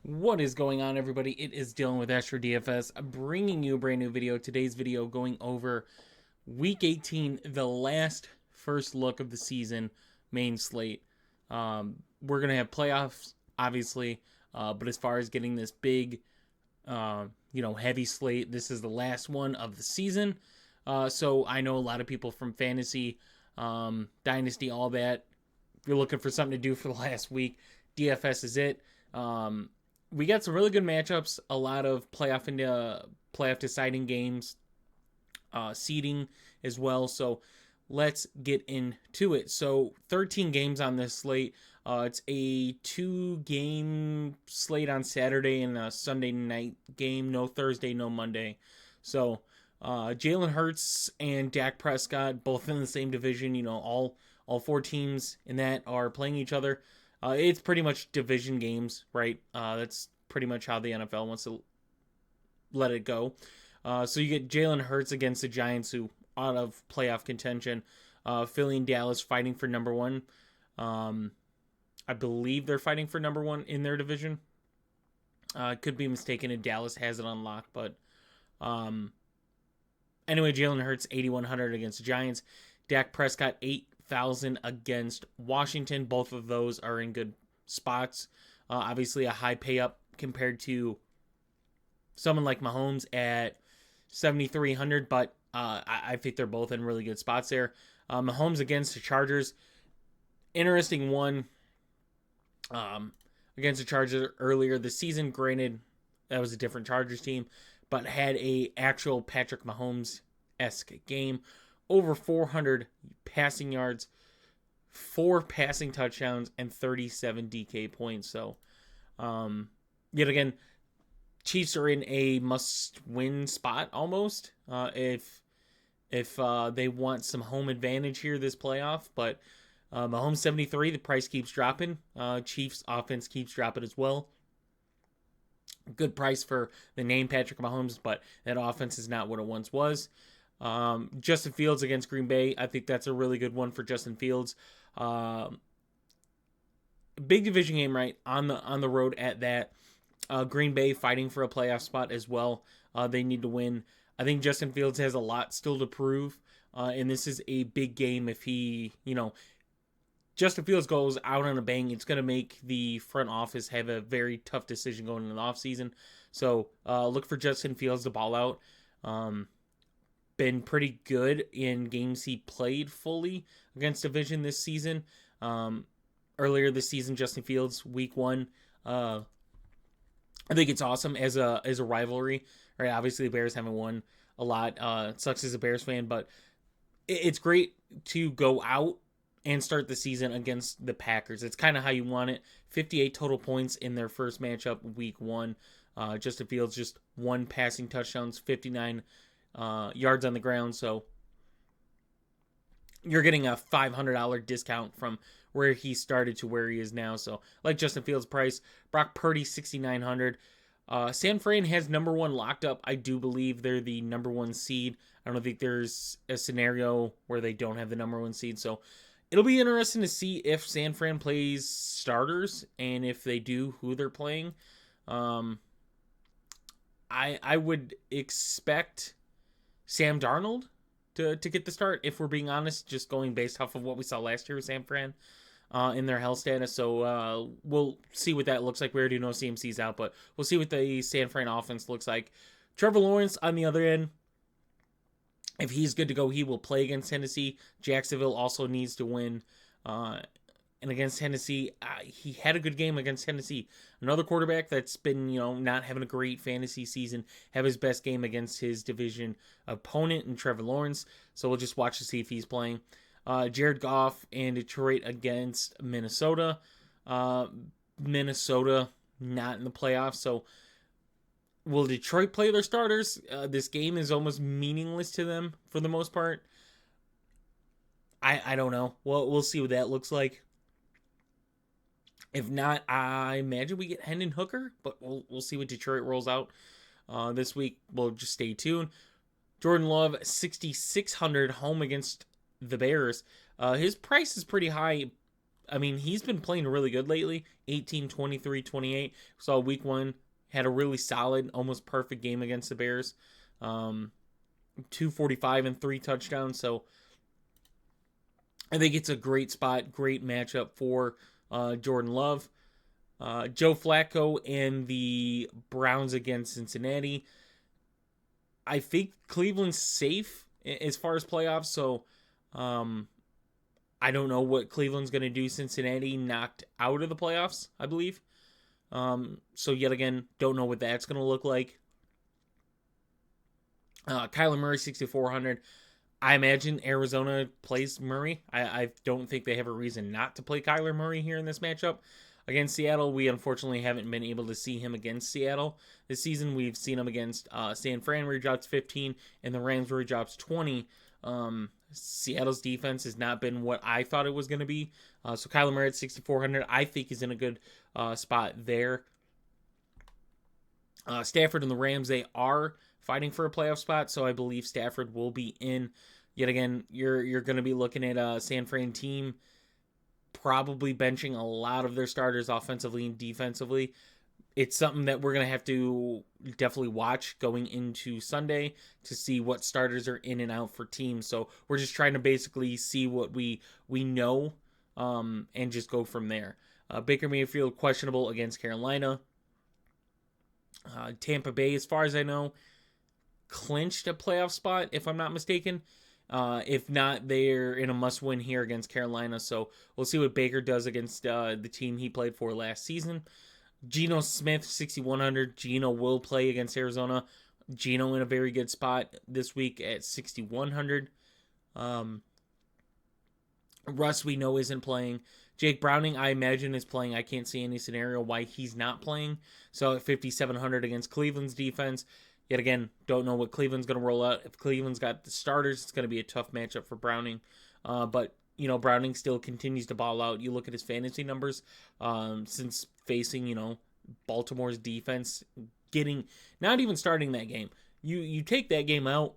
What is going on, everybody? It is Dylan with DFS, bringing you a brand new video. Today's video going over Week 18, the last first look of the season main slate. We're going to have playoffs, obviously, but as far as getting this big, heavy slate, this is the last one of the season. So I know a lot of people from Fantasy, Dynasty, all that. If you're looking for something to do for the last week, DFS is it. We got some really good matchups, a lot of playoff deciding games, seeding as well. So let's get into it. So 13 games on this slate. It's a 2-game slate on Saturday and a Sunday night game. No Thursday, no Monday. So Jalen Hurts and Dak Prescott, both in the same division. All four teams in that are playing each other. It's pretty much division games, right? That's pretty much how the NFL wants to let it go. So you get Jalen Hurts against the Giants, who out of playoff contention. Philly and Dallas fighting for number one. I believe they're fighting for number one in their division. Could be mistaken, and Dallas has it unlocked, but anyway, Jalen Hurts 8,100 against the Giants. Dak Prescott 8,000 against Washington. Both of those are in good spots. Obviously, a high pay up compared to someone like Mahomes at 7,300, but I think they're both in really good spots there. Mahomes against the Chargers. Interesting one against the Chargers earlier this season. Granted, that was a different Chargers team, but had a actual Patrick Mahomes-esque game. Over 400 passing yards, 4 passing touchdowns, and 37 DK points. So, yet again, Chiefs are in a must-win spot almost. If they want some home advantage here this playoff, but Mahomes 73, the price keeps dropping. Chiefs offense keeps dropping as well. Good price for the name Patrick Mahomes, but that offense is not what it once was. Justin Fields against Green Bay. I think that's a really good one for Justin Fields. Big division game, right? On the road at that. Green Bay fighting for a playoff spot as well. They need to win. I think Justin Fields has a lot still to prove. And this is a big game. If Justin Fields goes out on a bang, it's going to make the front office have a very tough decision going into the offseason. So look for Justin Fields to ball out. Been pretty good in games he played fully against division this season. Earlier this season, Justin Fields, week 1. I think it's awesome as a rivalry. Right? Obviously, the Bears haven't won a lot. It sucks as a Bears fan, but it's great to go out and start the season against the Packers. It's kind of how you want it. 58 total points in their first matchup, week 1. Justin Fields just 1 passing touchdowns, 59 yards on the ground. So you're getting a $500 discount from where he started to where he is now. So like Justin Fields' price. Brock Purdy 6,900. San Fran has number 1 locked up. I do believe they're the number 1 seed. I don't think there's a scenario where they don't have the number 1 seed. So it'll be interesting to see if San Fran plays starters, and if they do, who they're playing. I would expect Sam Darnold to get the start, if we're being honest, just going based off of what we saw last year with San Fran in their health status. So we'll see what that looks like. We already know CMC's out, but we'll see what the San Fran offense looks like. Trevor Lawrence on the other end, if he's good to go, he will play against Tennessee. Jacksonville also needs to win. And against Tennessee, he had a good game against Tennessee. Another quarterback that's been, not having a great fantasy season, have his best game against his division opponent in Trevor Lawrence. So we'll just watch to see if he's playing. Jared Goff and Detroit against Minnesota. Minnesota not in the playoffs. So will Detroit play their starters? This game is almost meaningless to them for the most part. I don't know. Well, we'll see what that looks like. If not, I imagine we get Hendon Hooker, but we'll see what Detroit rolls out this week. We'll just stay tuned. Jordan Love, 6,600 home against the Bears. His price is pretty high, I mean, he's been playing really good lately. 18, 23, 28. Saw week 1, had a really solid, almost perfect game against the Bears. 245 and 3 touchdowns. So I think it's a great spot, great matchup for Jordan Love. Joe Flacco and the Browns against Cincinnati. I think Cleveland's safe as far as playoffs, so I don't know what Cleveland's going to do. Cincinnati knocked out of the playoffs, I believe. So yet again, don't know what that's going to look like. Kyler Murray, 6,400. I imagine Arizona plays Murray. I don't think they have a reason not to play Kyler Murray here in this matchup. Against Seattle, we unfortunately haven't been able to see him against Seattle this season. We've seen him against San Fran, where he drops 15, and the Rams, where he drops 20. Seattle's defense has not been what I thought it was going to be. So Kyler Murray at 6,400, I think he's in a good spot there. Stafford and the Rams, they are fighting for a playoff spot, so I believe Stafford will be in. Yet again, you're going to be looking at a San Fran team probably benching a lot of their starters offensively and defensively. It's something that we're going to have to definitely watch going into Sunday to see what starters are in and out for teams. So we're just trying to basically see what we know and just go from there. Baker Mayfield questionable against Carolina. Tampa Bay, as far as I know, clinched a playoff spot, if I'm not mistaken. If not, they're in a must-win here against Carolina. So we'll see what Baker does against the team he played for last season. Geno Smith, 6,100. Geno will play against Arizona. Geno in a very good spot this week at 6,100. Russ, we know, isn't playing. Jake Browning, I imagine, is playing. I can't see any scenario why he's not playing. So at 5,700 against Cleveland's defense. Yet again, don't know what Cleveland's going to roll out. If Cleveland's got the starters, it's going to be a tough matchup for Browning. But, Browning still continues to ball out. You look at his fantasy numbers since facing, Baltimore's defense, not even starting that game. You take that game out,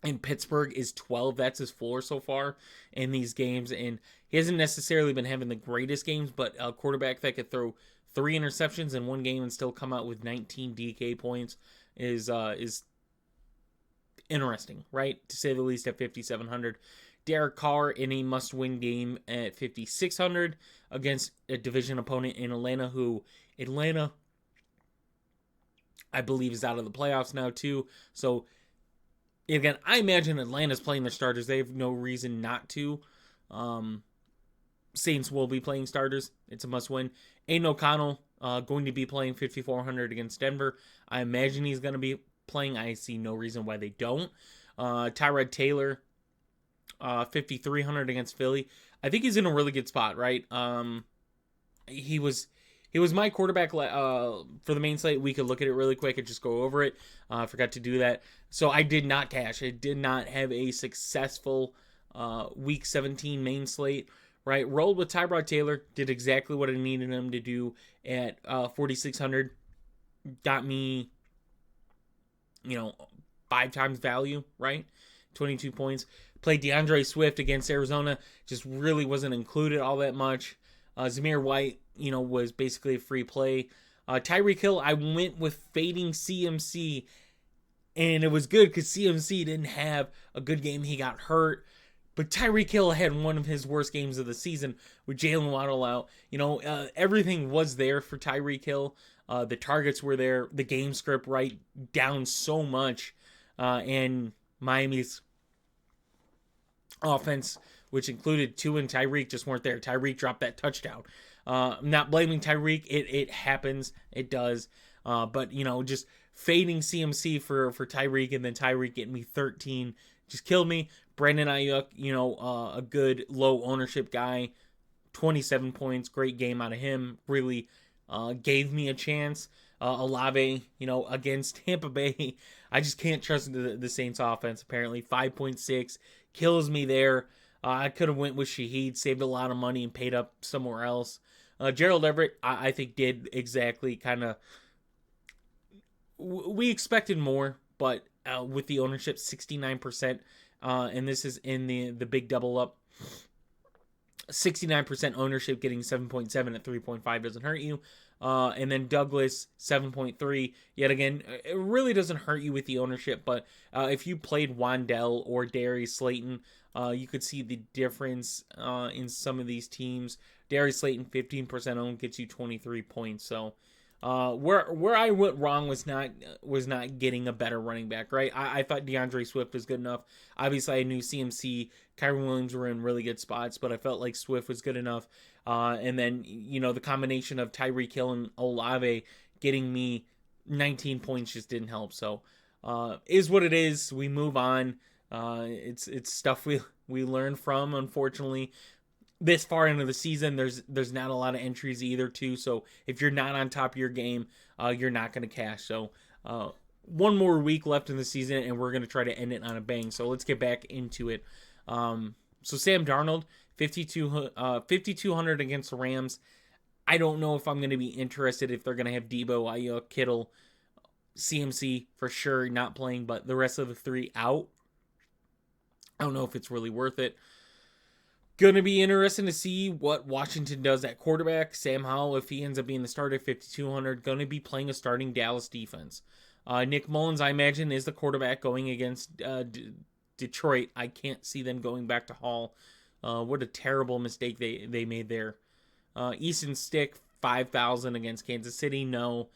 and Pittsburgh is 12. That's his floor so far in these games. And he hasn't necessarily been having the greatest games, but a quarterback that could throw 3 interceptions in one game and still come out with 19 DK points is interesting, right? To say the least, at 5,700. Derek Carr in a must-win game at 5,600 against a division opponent in Atlanta, who I believe is out of the playoffs now too. So again, I imagine Atlanta's playing their starters. They have no reason not to. Saints will be playing starters. It's a must-win. Aiden O'Connell going to be playing 5,400 against Denver. I imagine he's going to be playing. I see no reason why they don't. Tyrod Taylor, 5,300 against Philly. I think he's in a really good spot, right? He was my quarterback for the main slate. We could look at it really quick and just go over it. I forgot to do that. So I did not cash. I did not have a successful Week 17 main slate. Right, rolled with Tyrod Taylor, did exactly what I needed him to do at 4,600. Got me, 5 times value, right? 22 points. Played DeAndre Swift against Arizona, just really wasn't included all that much. Zamir White, was basically a free play. Tyreek Hill, I went with fading CMC, and it was good because CMC didn't have a good game. He got hurt. But Tyreek Hill had one of his worst games of the season with Jalen Waddle out. Everything was there for Tyreek Hill. The targets were there. The game script down so much. And Miami's offense, which included Tua and Tyreek, just weren't there. Tyreek dropped that touchdown. I'm not blaming Tyreek. It happens. It does. But, just fading CMC for Tyreek and then Tyreek getting me 13 just killed me. Brandon Ayuk, a good low ownership guy, 27 points, great game out of him. Really gave me a chance. Olave, against Tampa Bay, I just can't trust the Saints offense. Apparently, 5.6 kills me there. I could have went with Shaheed, saved a lot of money and paid up somewhere else. Gerald Everett, I think did exactly kind of. We expected more, but with the ownership 69%. And this is in the big double up. 69% ownership, getting 7.7 at 3.5 doesn't hurt you. And then Douglas, 7.3. Yet again, it really doesn't hurt you with the ownership, but if you played Wandell or Darius Slayton, you could see the difference in some of these teams. Darius Slayton, 15% owned, gets you 23 points. So where I went wrong was not getting a better running back, right? I thought DeAndre Swift was good enough. Obviously, I knew CMC, Kyren Williams were in really good spots, but I felt like Swift was good enough. And then, the combination of Tyreek Hill and Olave getting me 19 points just didn't help. So is what it is. We move on. It's stuff we learn from, unfortunately. This far into the season, there's not a lot of entries either, too. So if you're not on top of your game, you're not going to cash. So one more week left in the season, and we're going to try to end it on a bang. So let's get back into it. So Sam Darnold, 5,200 against the Rams. I don't know if I'm going to be interested if they're going to have Debo, Ayuk, Kittle, CMC for sure not playing, but the rest of the three out. I don't know if it's really worth it. Going to be interesting to see what Washington does at quarterback. Sam Howell, if he ends up being the starter, 5,200, going to be playing a starting Dallas defense. Nick Mullins, I imagine, is the quarterback going against Detroit. I can't see them going back to Hall. What a terrible mistake they made there. Easton Stick, 5,000 against Kansas City. No.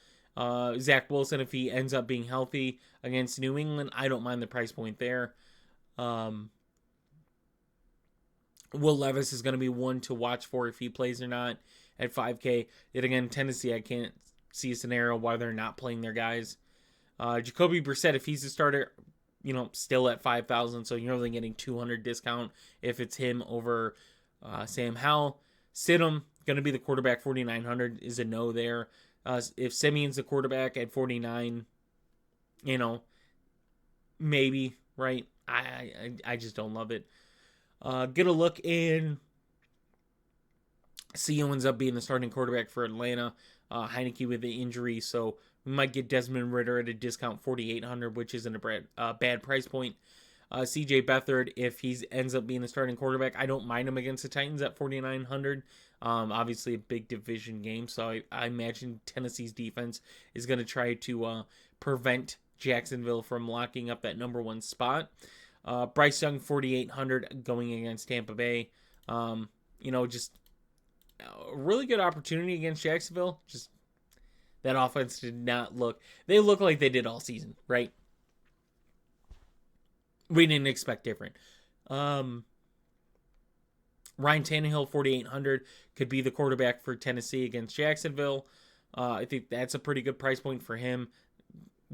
Zach Wilson, if he ends up being healthy against New England, I don't mind the price point there. Will Levis is going to be one to watch for if he plays or not at 5K. Yet again, Tennessee, I can't see a scenario why they're not playing their guys. Jacoby Brissett, if he's the starter, still at 5,000, so you're only getting 200 discount if it's him over Sam Howell. Sidham, going to be the quarterback, 4,900 is a no there. If Simeon's the quarterback at 49, maybe, right? I just don't love it. Get a look in. See who ends up being the starting quarterback for Atlanta. Heineke with the injury, so we might get Desmond Ridder at a discount, 4,800, which isn't a bad price point. CJ Beathard, if he ends up being the starting quarterback, I don't mind him against the Titans at 4,900. Obviously a big division game, so I imagine Tennessee's defense is going to try to prevent Jacksonville from locking up that number one spot. Bryce Young, 4,800 going against Tampa Bay. Just a really good opportunity against Jacksonville. Just that offense did not look. They look like they did all season, right? We didn't expect different. Ryan Tannehill, 4,800, could be the quarterback for Tennessee against Jacksonville. I think that's a pretty good price point for him.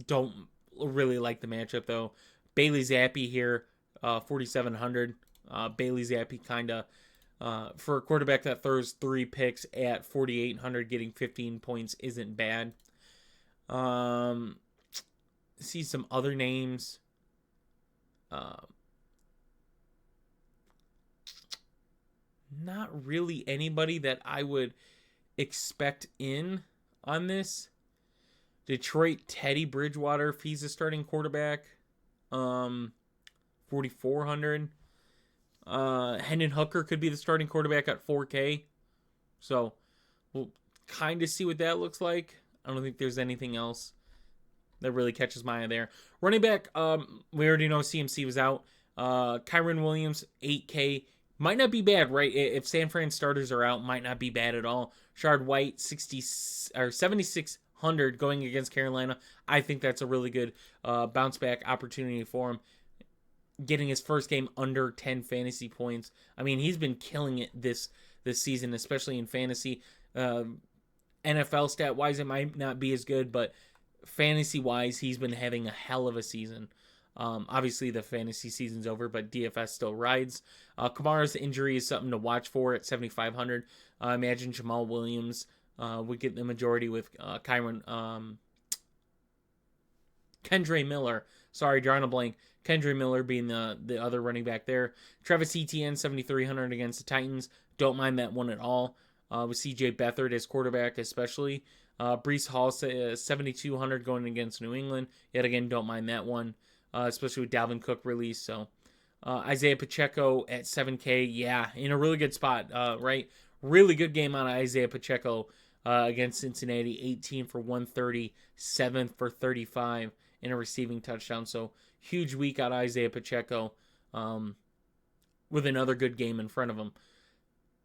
Don't really like the matchup, though. Bailey Zappi here, 4,700. Bailey Zappi kind of, for a quarterback that throws 3 picks at 4,800, getting 15 points isn't bad. See some other names. Not really anybody that I would expect in on this. Detroit, Teddy Bridgewater, if he's a starting quarterback, 4,400. Hendon Hooker could be the starting quarterback at 4K. So we'll kind of see what that looks like. I don't think there's anything else that really catches my eye there. Running back, we already know CMC was out. Kyren Williams, 8K. Might not be bad, right? If San Fran starters are out, might not be bad at all. Shard White, 7,600 going against Carolina. I think that's a really good bounce back opportunity for him. Getting his first game under 10 fantasy points. I mean, he's been killing it this season, especially in fantasy. NFL stat-wise, it might not be as good, but fantasy-wise, he's been having a hell of a season. Obviously, the fantasy season's over, but DFS still rides. Kamara's injury is something to watch for at 7,500. I imagine Jamal Williams would get the majority with Kendre Miller. Sorry, drawing a blank. Kendre Miller being the other running back there. Travis Etienne, 7,300 against the Titans. Don't mind that one at all. With CJ Beathard as quarterback especially. Breece Hall, 7,200 going against New England. Yet again, don't mind that one. Especially with Dalvin Cook release. So Isaiah Pacheco at 7K. Yeah, in a really good spot, right? Really good game on Isaiah Pacheco against Cincinnati. 18 for 130, 7 for 35 in a receiving touchdown. So huge week out of Isaiah Pacheco with another good game in front of him.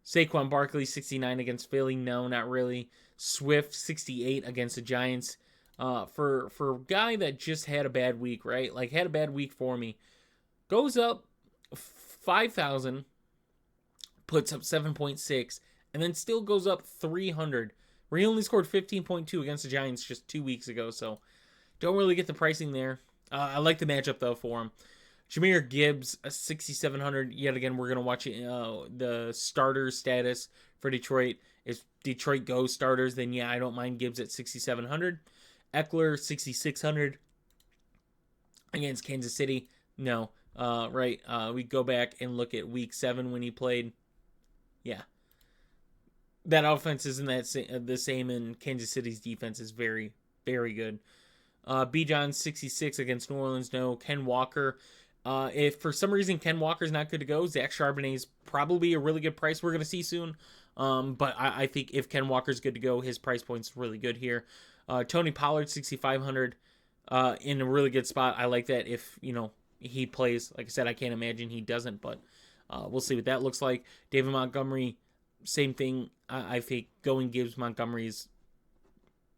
Saquon Barkley, 69 against Philly. No, not really. Swift, 68 against the Giants. For a guy that just had a bad week, right? Like, had a bad week for me. Goes up 5,000, puts up 7.6, and then still goes up 300. Where he only scored 15.2 against the Giants just 2 weeks ago, so don't really get the pricing there. I like the matchup, though, for him. Jahmyr Gibbs, 6,700. Yet again, we're going to watch the starter status for Detroit. If Detroit goes starters, then yeah, I don't mind Gibbs at 6,700. Eckler, 6,600 against Kansas City. No. Right. We go back and look at week 7 when he played. Yeah. That offense isn't the same, and Kansas City's defense is very, very good. Bijan, 66 against New Orleans. No. Ken Walker. If for some reason Ken Walker's not good to go, Zach Charbonnet's probably a really good price we're going to see soon. But I think if Ken Walker's good to go, his price point's really good here. Tony Pollard, 6,500 in a really good spot. I like that if, he plays. Like I said, I can't imagine he doesn't, but we'll see what that looks like. David Montgomery, same thing. I think going Gibbs Montgomery is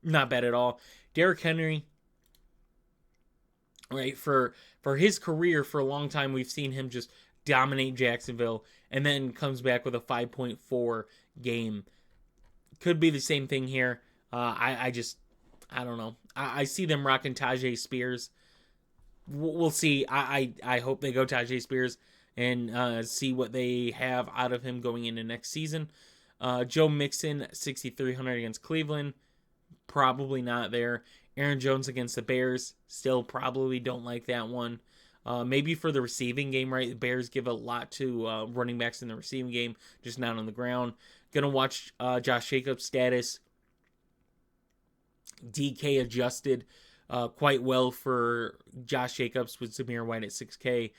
not bad at all. Derrick Henry, right, for his career, for a long time, we've seen him just dominate Jacksonville and then comes back with a 5.4 game. Could be the same thing here. I don't know. I see them rocking Tajay Spears. We'll see. I hope they go Tajay Spears and see what they have out of him going into next season. Joe Mixon, 6,300 against Cleveland. Probably not there. Aaron Jones against the Bears. Still probably don't like that one. Maybe for the receiving game, right? The Bears give a lot to running backs in the receiving game, just not on the ground. Gonna watch Josh Jacobs' status. DK adjusted quite well for Josh Jacobs with Zamir White at 6K.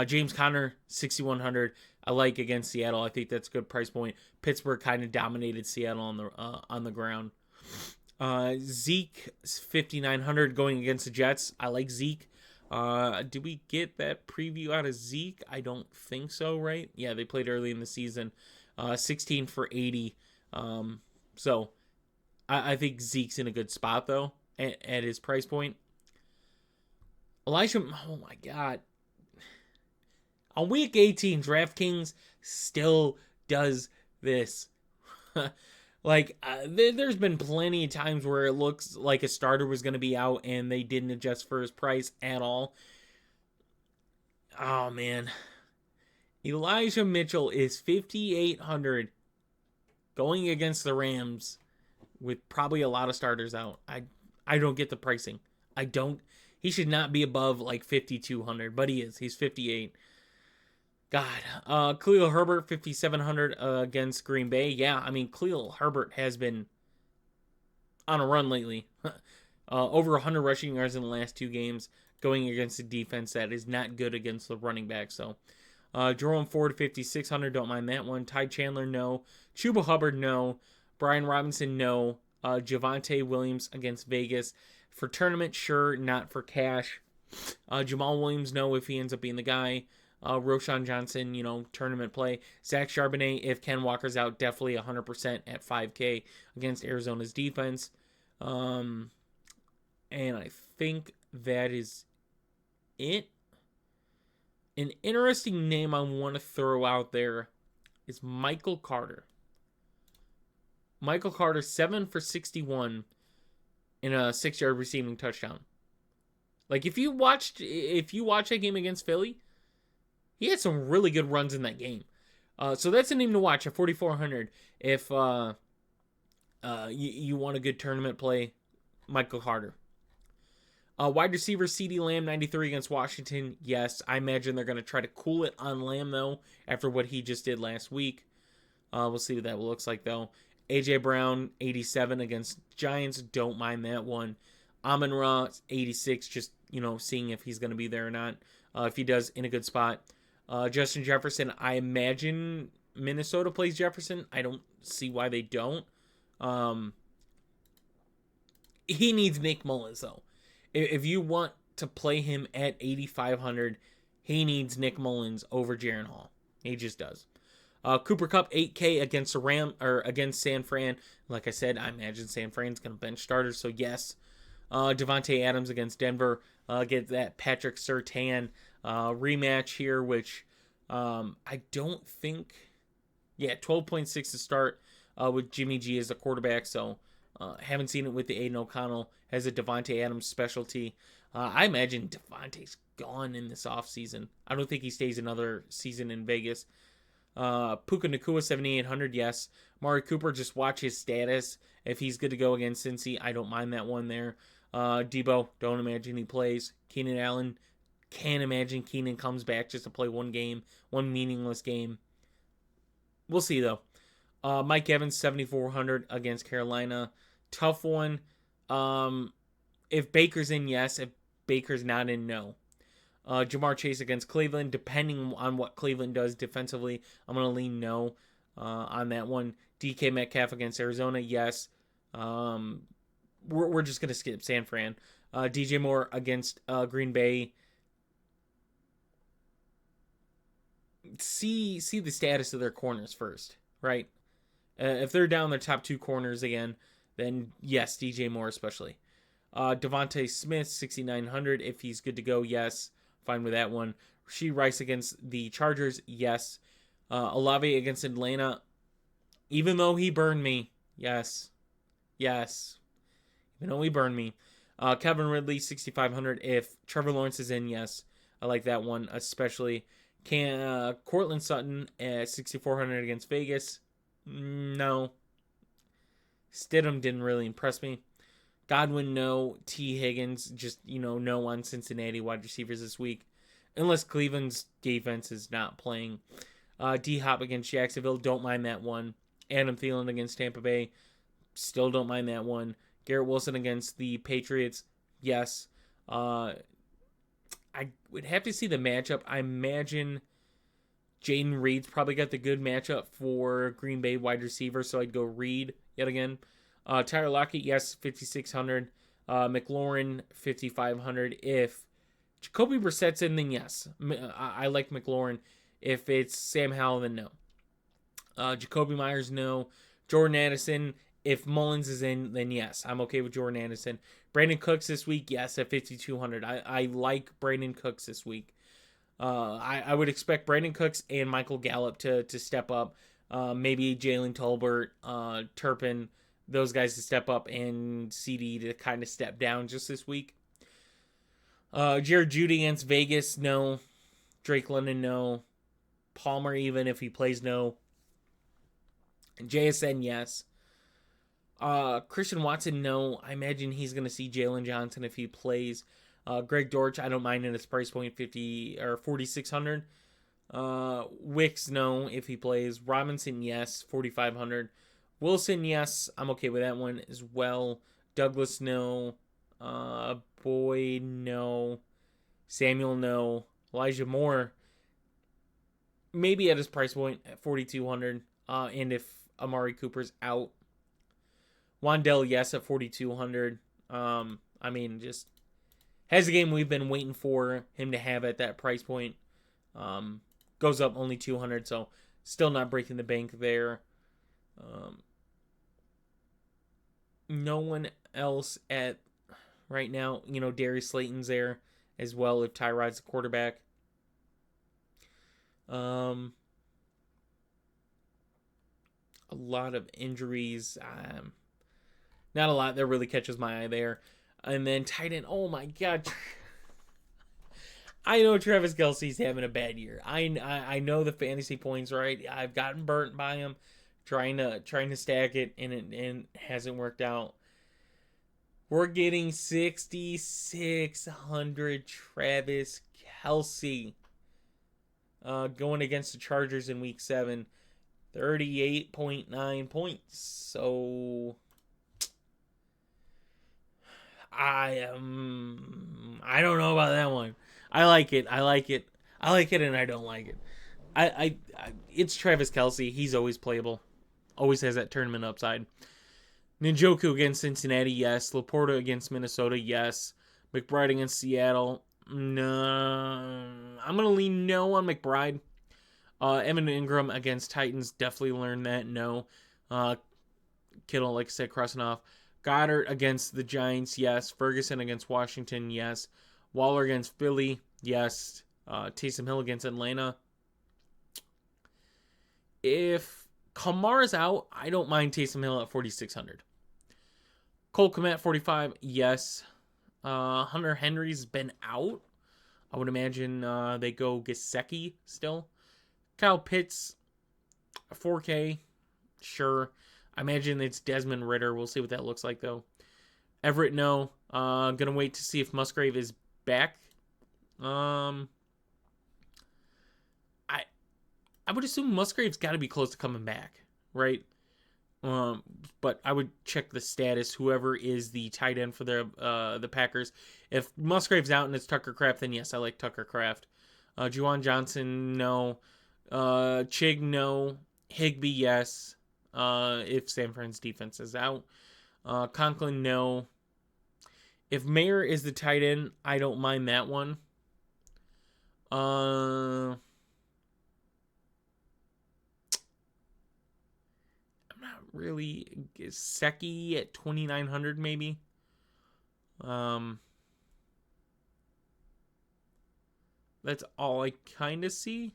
James Conner, 6,100. I like against Seattle. I think that's a good price point. Pittsburgh kind of dominated Seattle on the ground. Zeke, 5,900 going against the Jets. I like Zeke. Did we get that preview out of Zeke? I don't think so, right? Yeah, they played early in the season. 16 for 80. So I think Zeke's in a good spot, though, at his price point. Elijah, oh my God. On week 18, DraftKings still does this. There's been plenty of times where it looks like a starter was going to be out and they didn't adjust for his price at all. Oh, man. Elijah Mitchell is 5,800 going against the Rams with probably a lot of starters out. I don't get the pricing. He should not be above like 5,200, but he is. He's 58. God. Khalil Herbert, 5,700 against Green Bay. Yeah, I mean, Khalil Herbert has been on a run lately. Over 100 rushing yards in the last 2 games, going against a defense that is not good against the running back. So, Jerome Ford, 5,600. Don't mind that one. Ty Chandler, no. Chuba Hubbard, no. Brian Robinson, no. Javonte Williams against Vegas. For tournament, sure. Not for cash. Jamal Williams, no, if he ends up being the guy. Roshan Johnson, tournament play. Zach Charbonnet, if Ken Walker's out, definitely 100% at 5K against Arizona's defense. And I think that is it. An interesting name I want to throw out there is Michael Carter. Michael Carter, 7 for 61 in a 6-yard receiving touchdown. Like, if you watch that game against Philly, he had some really good runs in that game. So that's a name to watch at 4,400. If you want a good tournament play, Michael Carter. Wide receiver CeeDee Lamb, 93 against Washington. Yes, I imagine they're going to try to cool it on Lamb, though, after what he just did last week. We'll see what that looks like, though. A.J. Brown, 87 against Giants. Don't mind that one. Amon-Ra, 86, just, seeing if he's going to be there or not. If he does, in a good spot. Justin Jefferson, I imagine Minnesota plays Jefferson. I don't see why they don't. He needs Nick Mullins, though. If you want to play him at 8,500, he needs Nick Mullins over Jaren Hall. He just does. Cooper Kupp 8K against against San Fran. Like I said, I imagine San Fran's going to bench starters, so yes. Devontae Adams against Denver. Get that Patrick Surtain rematch here, which I don't think. Yeah, 12.6 to start with Jimmy G as the quarterback, so haven't seen it with the Aiden O'Connell as a Devontae Adams specialty. I imagine Devontae's gone in this offseason. I don't think he stays another season in Vegas. Puka Nacua 7,800, yes. Mari Cooper, just watch his status. If he's good to go against Cincy, I don't mind that one there. Debo, don't imagine he plays. Keenan Allen, can't imagine Keenan comes back just to play one meaningless game. We'll see, though. Mike Evans, 7,400 against Carolina. Tough one. If Baker's in, yes. If Baker's not in, no. Jamar Chase against Cleveland. Depending on what Cleveland does defensively, I'm going to lean no on that one. DK Metcalf against Arizona, yes. We're just going to skip San Fran. DJ Moore against Green Bay. See the status of their corners first, right? If they're down their top two corners again, then yes, DJ Moore especially. Devontae Smith, 6,900. If he's good to go, yes. Fine with that one. Rashee Rice against the Chargers, yes. Olave against Atlanta, even though he burned me, yes. Yes. Even though he burned me. Kevin Ridley, 6,500. If Trevor Lawrence is in, yes. I like that one, especially. Cortland Sutton at 6,400 against Vegas. No. Stidham didn't really impress me. Godwin, no. T. Higgins, just, no on Cincinnati wide receivers this week. Unless Cleveland's defense is not playing. D-Hop against Jacksonville, don't mind that one. Adam Thielen against Tampa Bay, still don't mind that one. Garrett Wilson against the Patriots, yes. I would have to see the matchup. I imagine Jaden Reed's probably got the good matchup for Green Bay wide receiver, so I'd go Reed yet again. Tyler Lockett, yes, 5,600. McLaurin, 5,500. If Jacoby Brissett's in, then yes. I like McLaurin. If it's Sam Howell, then no. Jacoby Myers, no. Jordan Addison, if Mullins is in, then yes. I'm okay with Jordan Addison. Brandon Cooks this week, yes, at 5,200. I like Brandon Cooks this week. I would expect Brandon Cooks and Michael Gallup to step up. Maybe Jalen Tolbert, Turpin, those guys to step up, and CD to kind of step down just this week. Jared Jeudy against Vegas, no. Drake London, no. Palmer, even if he plays, no. JSN, yes. Christian Watson, no. I imagine he's going to see Jalen Johnson if he plays. Greg Dortch, I don't mind in his price point, 4,600. Wicks, no, if he plays. Robinson, yes, 4,500. Wilson, yes, I'm okay with that one as well. Douglas, no. Boyd, no. Samuel, no. Elijah Moore, maybe at his price point at 4,200. And if Amari Cooper's out. Wandell, yes, at 4,200. Just has a game we've been waiting for him to have at that price point. Goes up only 200, so still not breaking the bank there. No one else at right now. Darius Slayton's there as well if Tyrod's the quarterback. A lot of injuries. Not a lot that really catches my eye there. And then tight end. Oh my God. I know Travis Kelce's having a bad year. I know the fantasy points, right? I've gotten burnt by him trying to stack it, and it hasn't worked out. We're getting 6,600 Travis Kelce going against the Chargers in Week 7. 38.9 points. So I don't know about that one. I like it. I like it and I don't like it. It's Travis Kelce. He's always playable. Always has that tournament upside. Njoku against Cincinnati, yes. Laporta against Minnesota, yes. McBride against Seattle, no. I'm going to lean no on McBride. Evan Ingram against Titans, definitely learned that, no. Kittle, like I said, crossing off. Goddard against the Giants, yes. Ferguson against Washington, yes. Waller against Philly, yes. Taysom Hill against Atlanta. If Kamara's out, I don't mind Taysom Hill at 4,600. Cole Kmet 45, yes. Hunter Henry's been out. I would imagine they go Gesicki still. Kyle Pitts, 4K, sure. I imagine it's Desmond Ridder. We'll see what that looks like, though. Everett, no. Gonna wait to see if Musgrave is back. I would assume Musgrave's got to be close to coming back, right? But I would check the status. Whoever is the tight end for the Packers. If Musgrave's out and it's Tucker Kraft, then yes, I like Tucker Kraft. Juwan Johnson, no. Chig, no. Higbee, yes. If San Fran's defense is out. Conklin, no. If Mayer is the tight end, I don't mind that one. I'm not really. Gesicki at 2,900 maybe. That's all I kind of see.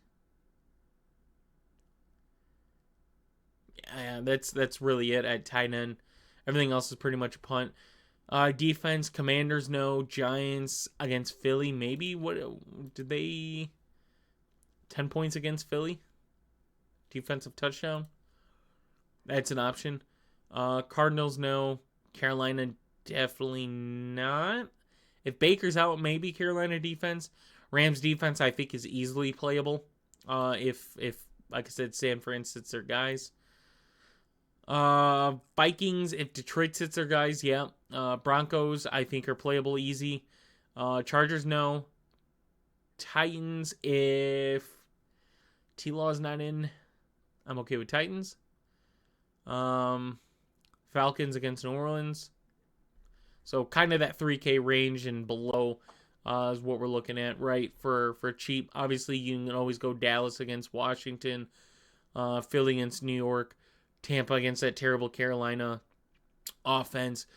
Yeah, that's really it at tight end. Everything else is pretty much a punt. Defense, Commanders, no. Giants against Philly, maybe. What did they? 10 points against Philly. Defensive touchdown. That's an option. Cardinals, no. Carolina, definitely not. If Baker's out, maybe Carolina defense. Rams defense, I think, is easily playable. If like I said, San Fran sits their guys. Vikings, if Detroit sits their guys, yeah. Broncos, I think, are playable easy. Chargers, no. Titans, if T-Law is not in, I'm okay with Titans. Falcons against New Orleans. So kind of that 3K range and below is what we're looking at, right? For cheap. Obviously, you can always go Dallas against Washington, Philly against New York, Tampa against that terrible Carolina offense.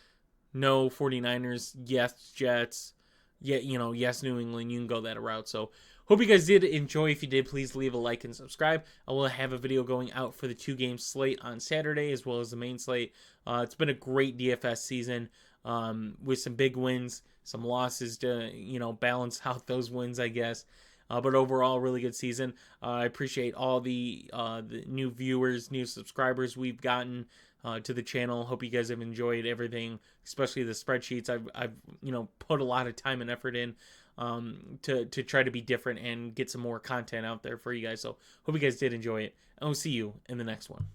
No 49ers. Yes, Jets. Yeah, yes, New England. You can go that route. So hope you guys did enjoy. If you did, please leave a like and subscribe. I will have a video going out for the 2-game slate on Saturday as well as the main slate. It's been a great DFS season with some big wins, some losses to, balance out those wins, I guess. But overall, really good season. I appreciate all the new viewers, new subscribers we've gotten to the channel. Hope you guys have enjoyed everything, especially the spreadsheets. I've put a lot of time and effort in to try to be different and get some more content out there for you guys. So hope you guys did enjoy it. And we'll see you in the next one.